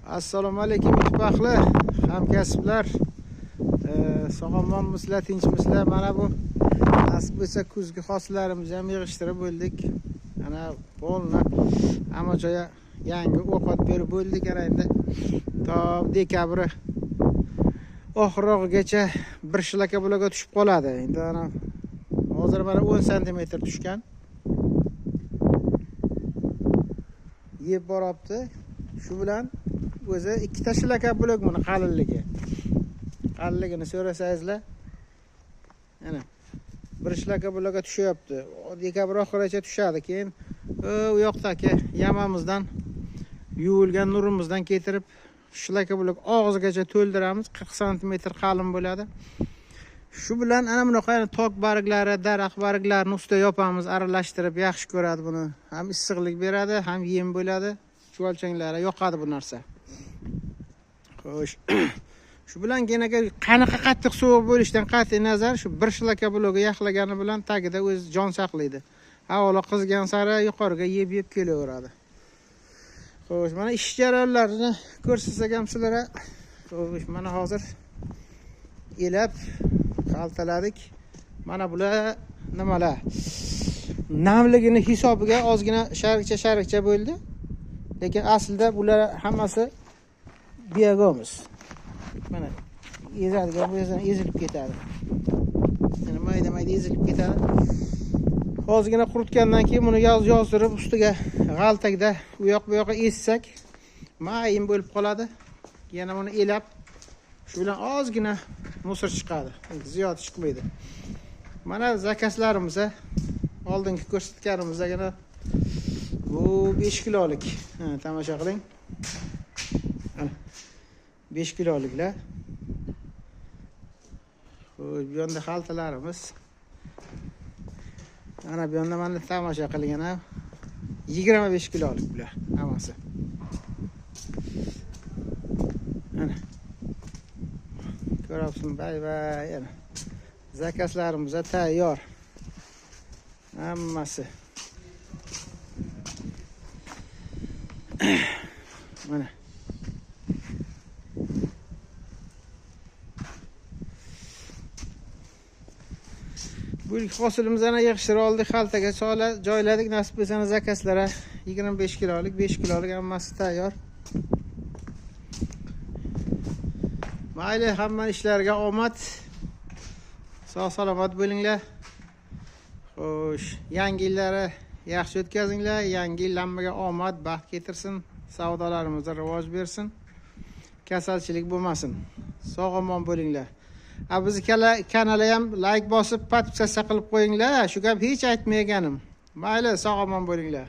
Assalomu alaykum ittifoqli hamkasblar. Sog'lommisizlar, tinchmisizlar? Mana bu nasib bo'lsa kuzgi hosillarimizni ham yig'ishtirib bo'ldik. Ana polni hamma joyga yangi o'qot berib bo'ldik. Ana endi to dekabr oxirroqgacha bir shilaka bularga tushib qoladi. Endi ana hozir mana 10 sm tushgan. Yeb boribdi. Shu bilan o'zi ikkita shilaka bo'lak buni qalinligini so'rasangizlar, ana bir shilaka bo'lakga tushyapti. Dekabr oxirigacha tushadi. Keyin u yoqdagi yamamizdan yuvilgan nurimizdan keltirib shilaka bo'lak og'zigacha to'ldiramiz. 40 sm qalin bo'ladi. Shu bilan ana bunaqa tok barglari, daraxt barglarini ustiga yopamiz, aralashtirib yaxshi ko'radi buni. Ham issiqlik beradi, ham yem bo'ladi. Chuvalchanglari yoqadi bu narsa. Xo'sh. Shu bilan kenaga qanaqa qattiq sovuq bo'lishdan qat'iy nazar shu bir shilaka blogi yaxlagani bilan tagida o'z jon saqlaydi. Avvalo qizgan sari yuqoriga yeb kelaveradi. Xo'sh, mana ish jarayonlarini ko'rsatsak ham sizlarga. Xo'sh, mana hozir elab qaltaladik. Mana bular nimalar? Namligini hisobiga ozgina sharikcha bo'ldi. Lekin aslida bular hammasi biyagomiz. Mana ezadigan bu yerdan ezilib ketadi. Mana mayda ezilib ketadi. Ozgina quritgandan keyin buni yozdirib ustiga g'altakda u yoq bu yoqqa ezsak, mayin bo'lib qoladi. Yana buni elab shu bilan ozgina musor chiqadi. Ziyod chiqmaydi. Mana zakaslarimiz oldingi ko'rsatganimizdagina bu 5 kilolik. Tomosha qiling. Mana 5 kiloliklar. Xo'sh, bu yoqda xaltalarimiz. Ana bu yoqda mana tomosha qiling, ana 25 kilolik bular hammasi. Ana. Ko'ryapsizmi? Bay. Ana. Zakaslarimiz tayyor. Hammasi. Mana. Bu ilk hosilimizni yig'ishtirib oldik, xaltaga joyladik. Nasib bo'lsa zakaslara 25 kilolik, 5 kilolik hammasi tayyor. Mayli, hamma ishlarga omad. Sog' salomat bo'linglar. Xo'sh, yangi yillari yaxshi o'tkazinglar. Yangi yil hammaga omad, baxt keltirsin. Savdolarimizda rivoj bersin. Kasalchilik bo'lmasin. Sog' omon bo'linglar. Bizni kanalga ham like bosib, podpisatsiya qilib qo'yinglar. Shu gap hech aytmayganim. Mayli, sog' omon bo'linglar.